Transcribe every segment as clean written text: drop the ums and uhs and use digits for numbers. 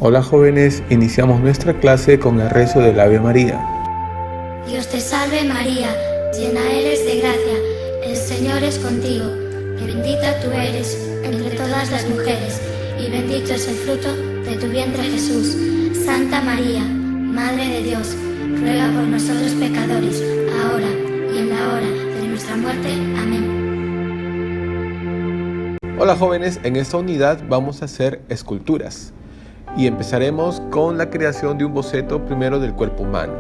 Hola jóvenes, iniciamos nuestra clase con el rezo del Ave María. Dios te salve María, llena eres de gracia, el Señor es contigo, y bendita tú eres entre todas las mujeres, y bendito es el fruto de tu vientre Jesús. Santa María, Madre de Dios, ruega por nosotros pecadores, ahora y en la hora de nuestra muerte. Amén. Hola jóvenes, en esta unidad vamos a hacer esculturas. Y empezaremos con la creación de un boceto primero del cuerpo humano.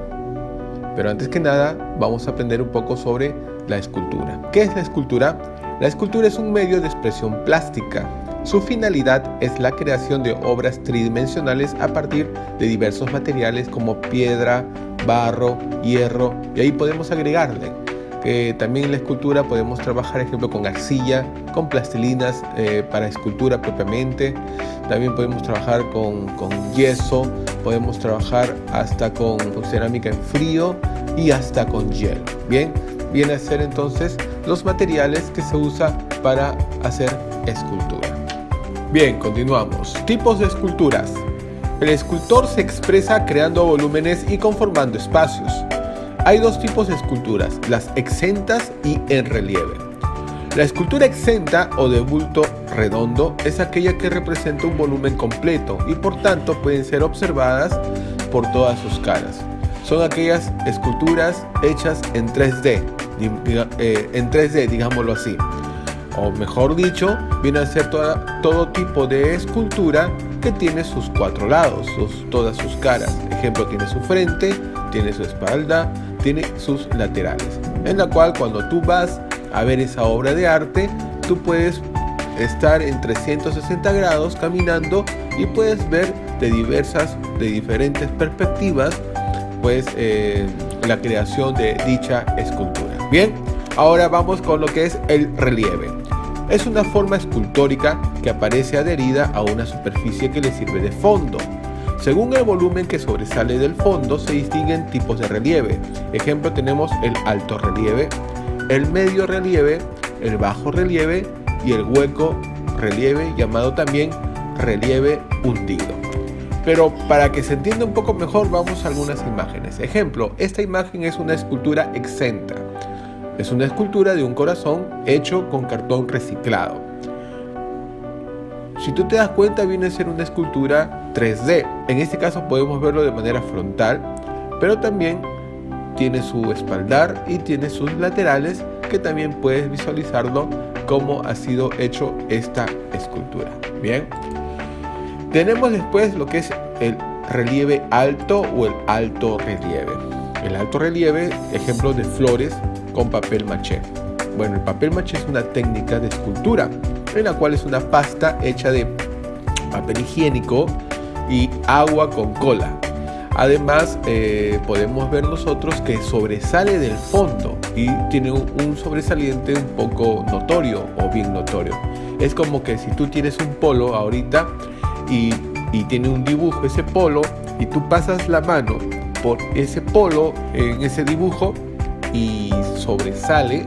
Pero antes que nada, vamos a aprender un poco sobre la escultura. ¿Qué es la escultura? La escultura es un medio de expresión plástica. Su finalidad es la creación de obras tridimensionales a partir de diversos materiales como piedra, barro, hierro, y ahí podemos agregarle. También en la escultura podemos trabajar, ejemplo, con arcilla, con plastilinas para escultura propiamente. También podemos trabajar con yeso, podemos trabajar hasta con cerámica en frío y hasta con hielo. Bien, viene a ser entonces los materiales que se usa para hacer escultura. Bien, continuamos. Tipos de esculturas. El escultor se expresa creando volúmenes y conformando espacios. Hay dos tipos de esculturas, las exentas y en relieve. La escultura exenta o de bulto redondo es aquella que representa un volumen completo y por tanto pueden ser observadas por todas sus caras. Son aquellas esculturas hechas en 3D, digámoslo así. O mejor dicho, viene a ser todo tipo de escultura que tiene sus cuatro lados, todas sus caras. Ejemplo, tiene su frente, tiene su espalda, tiene sus laterales, en la cual cuando tú vas a ver esa obra de arte, tú puedes estar en 360 grados caminando y puedes ver de diferentes perspectivas pues la creación de dicha escultura. Bien, ahora vamos con lo que es el relieve. Es una forma escultórica que aparece adherida a una superficie que le sirve de fondo. Según el volumen que sobresale del fondo, se distinguen tipos de relieve. Ejemplo, tenemos el alto relieve, el medio relieve, el bajo relieve y el hueco relieve, llamado también relieve hundido. Pero para que se entienda un poco mejor, vamos a algunas imágenes. Ejemplo, esta imagen es una escultura exenta. Es una escultura de un corazón hecho con cartón reciclado. Si tú te das cuenta, viene a ser una escultura 3D. En este caso podemos verlo de manera frontal, pero también tiene su espaldar y tiene sus laterales, que también puedes visualizarlo cómo ha sido hecho esta escultura. Bien, tenemos después lo que es el relieve alto o el alto relieve. El alto relieve, ejemplo de flores con papel maché. Bueno, el papel maché es una técnica de escultura, en la cual es una pasta hecha de papel higiénico y agua con cola. Además, podemos ver nosotros que sobresale del fondo y tiene un sobresaliente un poco notorio o bien notorio. Es como que si tú tienes un polo ahorita y tiene un dibujo ese polo, y tú pasas la mano por ese polo en ese dibujo y sobresale,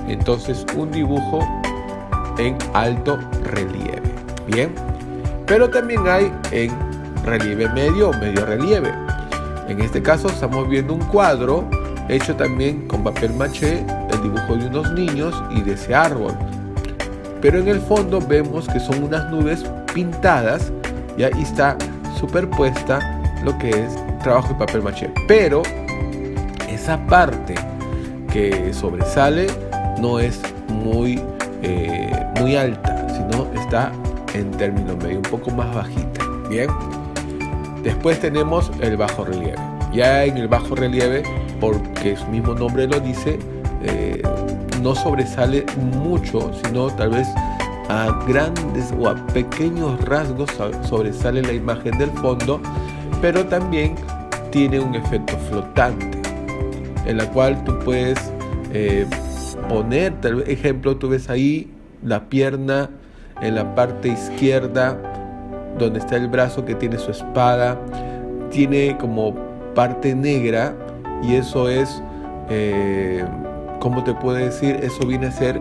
entonces un dibujo en alto relieve. Bien, pero también hay en relieve medio o medio relieve. En este caso estamos viendo un cuadro hecho también con papel maché, el dibujo de unos niños y de ese árbol, pero en el fondo vemos que son unas nubes pintadas y ahí está superpuesta lo que es trabajo de papel maché, pero esa parte que sobresale no es muy alta, sino está en término medio, un poco más bajita. Bien, después tenemos el bajo relieve. Ya en el bajo relieve, porque su mismo nombre lo dice, no sobresale mucho, sino tal vez a grandes o a pequeños rasgos sobresale la imagen del fondo, pero también tiene un efecto flotante, en la cual tú puedes poner, tal vez, ejemplo, tú ves ahí la pierna en la parte izquierda, donde está el brazo que tiene su espada, tiene como parte negra, y eso es, ¿cómo te puedo decir? Eso viene a ser,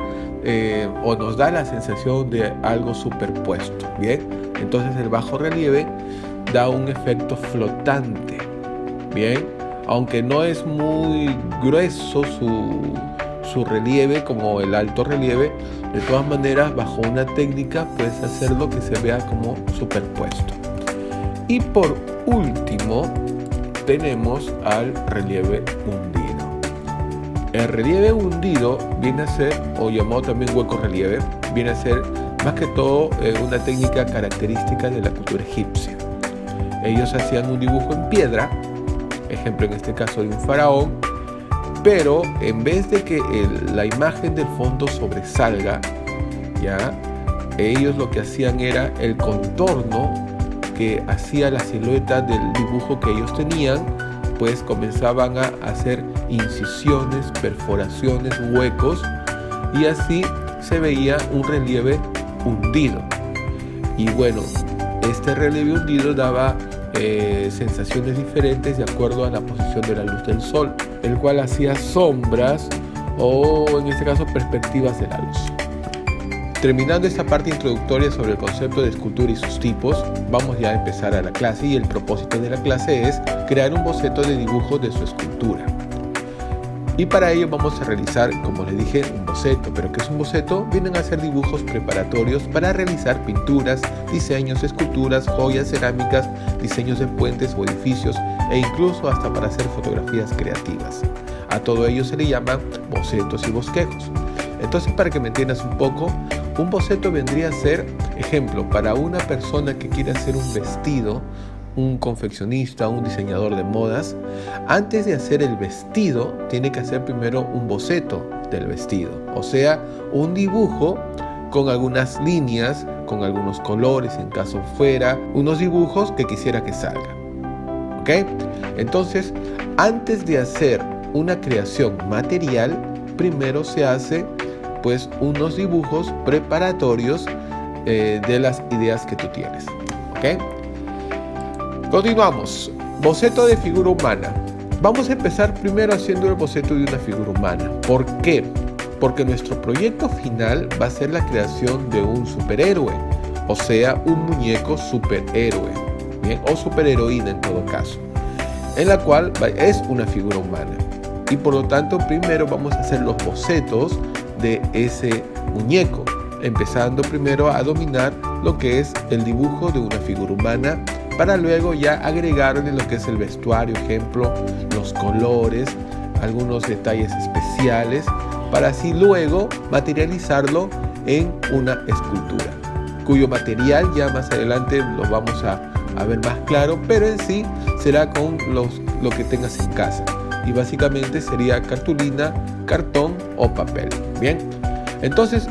o nos da la sensación de algo superpuesto. Bien, entonces el bajo relieve da un efecto flotante. Bien, aunque no es muy grueso su relieve como el alto relieve, de todas maneras bajo una técnica puedes hacerlo que se vea como superpuesto. Y por último tenemos al relieve hundido. El relieve hundido viene a ser, o llamado también hueco relieve, viene a ser más que todo una técnica característica de la cultura egipcia. Ellos hacían un dibujo en piedra, ejemplo en este caso de un faraón, pero en vez de que la imagen del fondo sobresalga, ¿ya? Ellos lo que hacían era el contorno que hacía la silueta del dibujo que ellos tenían, pues comenzaban a hacer incisiones, perforaciones, huecos, y así se veía un relieve hundido. Y bueno, este relieve hundido daba sensaciones diferentes de acuerdo a la posición de la luz del sol, el cual hacía sombras o en este caso perspectivas de la luz. Terminando esta parte introductoria sobre el concepto de escultura y sus tipos, vamos ya a empezar a la clase, y el propósito de la clase es crear un boceto de dibujo de su escultura. Y para ello vamos a realizar, como les dije, un boceto. ¿Pero qué es un boceto? Vienen a ser dibujos preparatorios para realizar pinturas, diseños, esculturas, joyas, cerámicas, diseños de puentes o edificios, e incluso hasta para hacer fotografías creativas. A todo ello se le llama bocetos y bosquejos. Entonces, para que me entiendas un poco, un boceto vendría a ser, ejemplo, para una persona que quiere hacer un vestido, un confeccionista, un diseñador de modas, antes de hacer el vestido, tiene que hacer primero un boceto del vestido, o sea, un dibujo con algunas líneas, con algunos colores, en caso fuera, unos dibujos que quisiera que salgan. ¿Ok? Entonces, antes de hacer una creación material, primero se hace pues unos dibujos preparatorios de las ideas que tú tienes. ¿Ok? Continuamos. Boceto de figura humana. Vamos a empezar primero haciendo el boceto de una figura humana. ¿Por qué? Porque nuestro proyecto final va a ser la creación de un superhéroe, o sea, un muñeco superhéroe, ¿bien? O superheroína en todo caso, en la cual es una figura humana. Y por lo tanto, primero vamos a hacer los bocetos de ese muñeco, empezando primero a dominar lo que es el dibujo de una figura humana, para luego ya agregarle lo que es el vestuario, ejemplo, los colores, algunos detalles especiales, para así luego materializarlo en una escultura, cuyo material ya más adelante lo vamos a ver más claro, pero en sí será con lo que tengas en casa, y básicamente sería cartulina, cartón o papel. Bien, entonces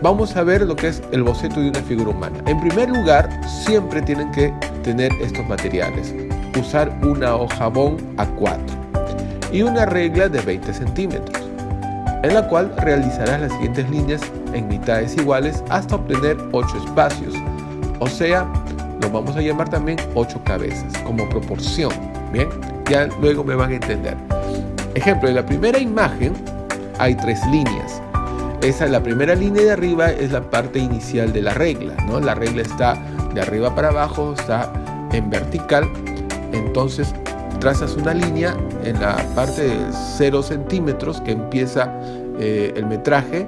vamos a ver lo que es el boceto de una figura humana. En primer lugar, siempre tienen que tener estos materiales. Usar una hojabón A4 y una regla de 20 centímetros, en la cual realizarás las siguientes líneas en mitades iguales hasta obtener 8 espacios. O sea, lo vamos a llamar también 8 cabezas, como proporción. Bien, ya luego me van a entender. Ejemplo, en la primera imagen hay 3 líneas. La primera línea de arriba es la parte inicial de la regla, ¿no? La regla está de arriba para abajo, está en vertical. Entonces trazas una línea en la parte de 0 centímetros que empieza el metraje,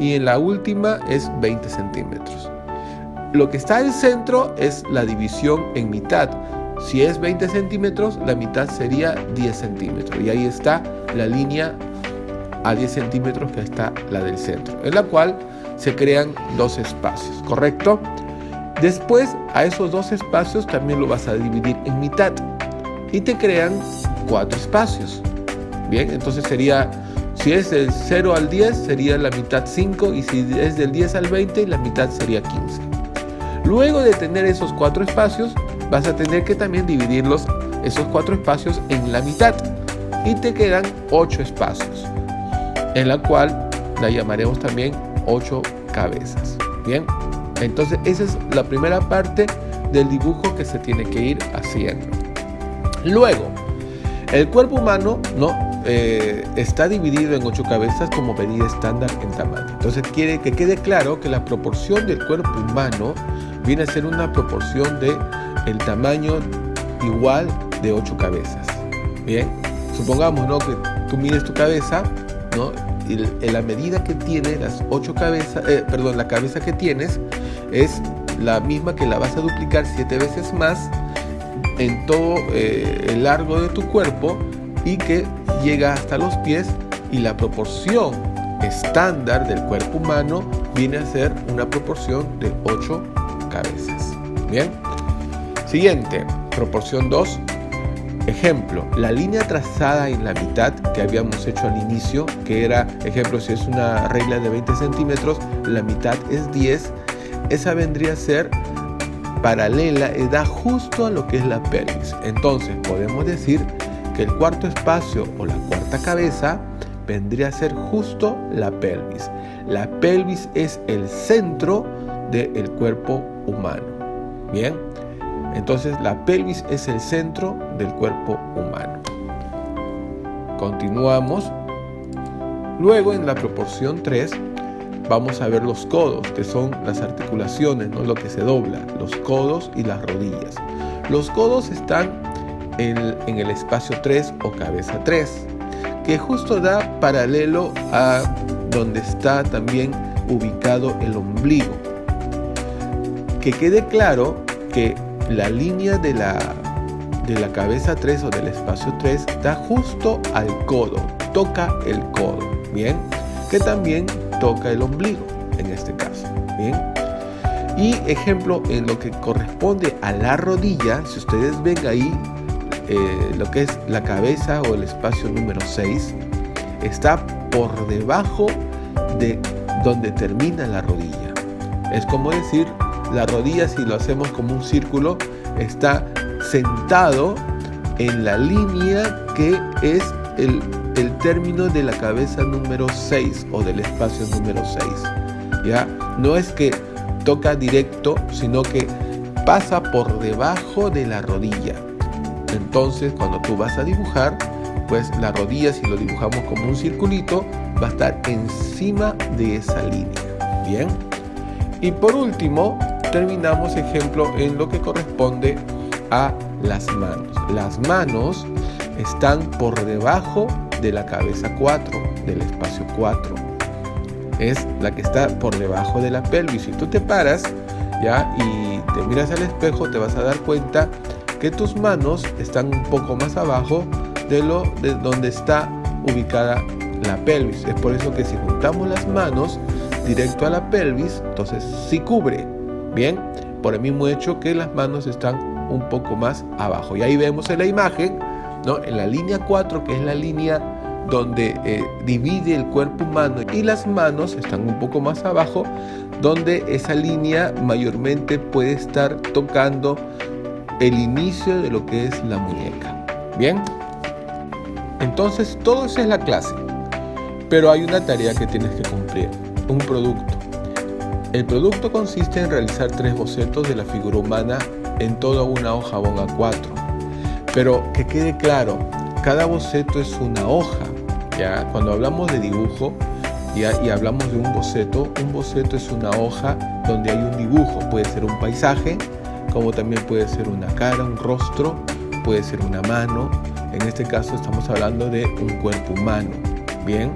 y en la última es 20 centímetros. Lo que está al centro es la división en mitad. Si es 20 centímetros, la mitad sería 10 centímetros. Y ahí está la línea a 10 centímetros, que está la del centro, en la cual se crean 2 espacios, ¿correcto? Después a esos 2 espacios también lo vas a dividir en mitad y te crean 4 espacios. Bien, entonces sería, si es del 0 al 10 sería la mitad 5, y si es del 10 al 20 la mitad sería 15. Luego de tener esos 4 espacios, vas a tener que también dividirlos, esos 4 espacios, en la mitad, y te quedan 8 espacios, en la cual la llamaremos también 8 cabezas. Bien, entonces esa es la primera parte del dibujo que se tiene que ir haciendo. Luego, el cuerpo humano, ¿no? Está dividido en 8 cabezas como medida estándar en tamaño. Entonces quiere que quede claro que la proporción del cuerpo humano viene a ser una proporción de el tamaño igual de 8 cabezas. Bien, supongamos, ¿no?, que tú mides tu cabeza, ¿no?, y la medida que tiene las 8 cabezas, la cabeza que tienes es la misma que la vas a duplicar 7 veces más en todo el largo de tu cuerpo y que llega hasta los pies, y la proporción estándar del cuerpo humano viene a ser una proporción de 8 cabezas. Bien. Siguiente, proporción 2. Ejemplo, la línea trazada en la mitad que habíamos hecho al inicio, que era, ejemplo, si es una regla de 20 centímetros, la mitad es 10. Esa vendría a ser paralela, da justo a lo que es la pelvis. Entonces podemos decir que el cuarto espacio o la cuarta cabeza vendría a ser justo la pelvis. La pelvis es el centro del cuerpo humano. Bien, entonces la pelvis es el centro del cuerpo humano. Continuamos. Luego, en la proporción 3, vamos a ver los codos, que son las articulaciones, ¿no?, lo que se dobla, los codos y las rodillas. Los codos están en el espacio 3 o cabeza 3, que justo da paralelo a donde está también ubicado el ombligo. Que quede claro que la línea de la cabeza 3 o del espacio 3 da justo al codo, toca el codo, ¿bien? Que también toca el ombligo en este caso, ¿bien? Y ejemplo, en lo que corresponde a la rodilla, si ustedes ven ahí, lo que es la cabeza o el espacio número 6 está por debajo de donde termina la rodilla. Es como decir, la rodilla, si lo hacemos como un círculo, está sentado en la línea que es el término de la cabeza número 6 o del espacio número 6. ¿Ya? No es que toca directo, sino que pasa por debajo de la rodilla. Entonces, cuando tú vas a dibujar, pues la rodilla, si lo dibujamos como un circulito, va a estar encima de esa línea. Bien. Y por último, terminamos, ejemplo, en lo que corresponde a las manos. Las manos están por debajo de la cabeza 4, del espacio 4. Es la que está por debajo de la pelvis. Si tú te paras, ¿ya?, y te miras al espejo, te vas a dar cuenta que tus manos están un poco más abajo de donde está ubicada la pelvis. Es por eso que si juntamos las manos directo a la pelvis, entonces sí cubre. Bien, por el mismo hecho que las manos están un poco más abajo. Y ahí vemos en la imagen, ¿no?, en la línea 4, que es la línea donde divide el cuerpo humano, y las manos están un poco más abajo, donde esa línea mayormente puede estar tocando el inicio de lo que es la muñeca. Bien, entonces todo eso es la clase, pero hay una tarea que tienes que cumplir, un producto. El producto consiste en realizar 3 bocetos de la figura humana en toda una hoja bond A4, pero que quede claro, cada boceto es una hoja. Ya cuando hablamos de dibujo y hablamos de un boceto es una hoja donde hay un dibujo. Puede ser un paisaje, como también puede ser una cara, un rostro, puede ser una mano. En este caso estamos hablando de un cuerpo humano. Bien,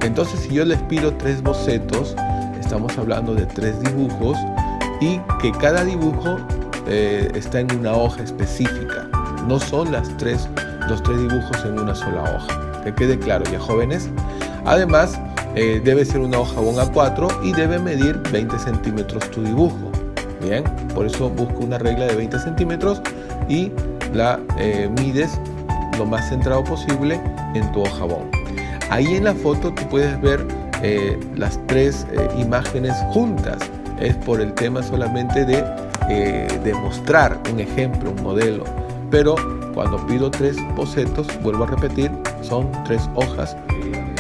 entonces si yo les pido 3 bocetos, estamos hablando de 3 dibujos, y que cada dibujo está en una hoja específica. No son los 3 dibujos en una sola hoja. Que quede claro, ya jóvenes. Además, debe ser una hoja bond A4 y debe medir 20 centímetros tu dibujo. Bien, por eso busco una regla de 20 centímetros y la mides lo más centrado posible en tu hoja bond. Ahí en la foto tú puedes ver las 3 imágenes juntas. Es por el tema solamente de mostrar un ejemplo, un modelo. Pero cuando pido 3 bocetos, vuelvo a repetir, son 3 hojas,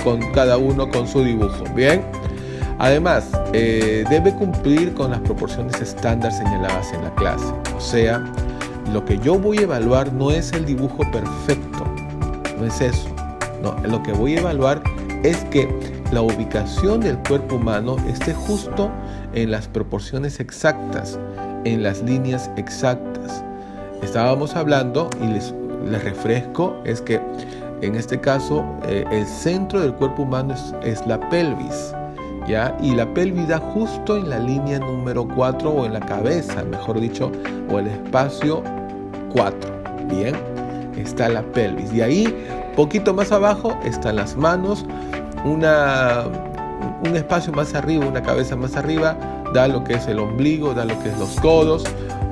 con cada uno con su dibujo. Bien. Además, debe cumplir con las proporciones estándar señaladas en la clase. O sea, lo que yo voy a evaluar no es el dibujo perfecto, no es eso. No, lo que voy a evaluar es que la ubicación del cuerpo humano esté justo en las proporciones exactas, en las líneas exactas. estábamos hablando, y les refresco, es que en este caso el centro del cuerpo humano es la pelvis, ¿ya? Y la pelvis da justo en la línea número 4, o en la cabeza, mejor dicho, o el espacio 4. Bien, está la pelvis. Y ahí, poquito más abajo, están las manos, un espacio más arriba, una cabeza más arriba, da lo que es el ombligo, da lo que es los codos.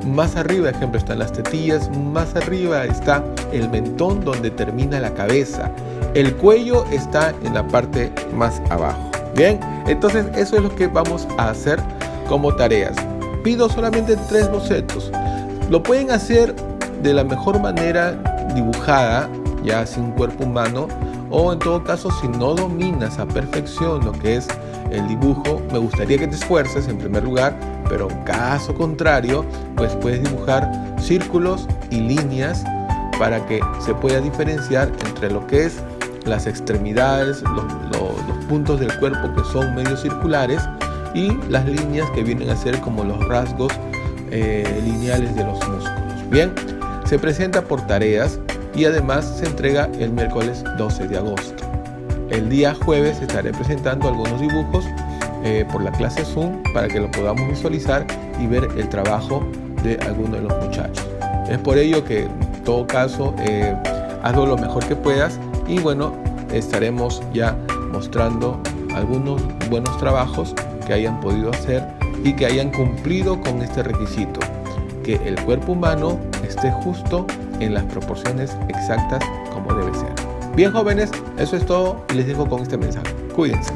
Más arriba, ejemplo, están las tetillas. Más arriba está el mentón, donde termina la cabeza. El cuello está en la parte más abajo. Bien, entonces eso es lo que vamos a hacer como tareas. Pido solamente 3 bocetos. Lo pueden hacer de la mejor manera dibujada, ya sin cuerpo humano, o en todo caso, si no dominas a perfección lo que es el dibujo, me gustaría que te esfuerces en primer lugar, pero en caso contrario, pues puedes dibujar círculos y líneas para que se pueda diferenciar entre lo que es las extremidades, los puntos del cuerpo que son medio circulares, y las líneas que vienen a ser como los rasgos lineales de los músculos. Bien, se presenta por tareas y además se entrega el miércoles 12 de agosto. El día jueves estaré presentando algunos dibujos por la clase Zoom para que lo podamos visualizar y ver el trabajo de algunos de los muchachos. Es por ello que en todo caso hazlo lo mejor que puedas, y bueno, estaremos ya mostrando algunos buenos trabajos que hayan podido hacer y que hayan cumplido con este requisito, que el cuerpo humano esté justo en las proporciones exactas como debe ser. Bien, jóvenes, eso es todo y les dejo con este mensaje. Cuídense.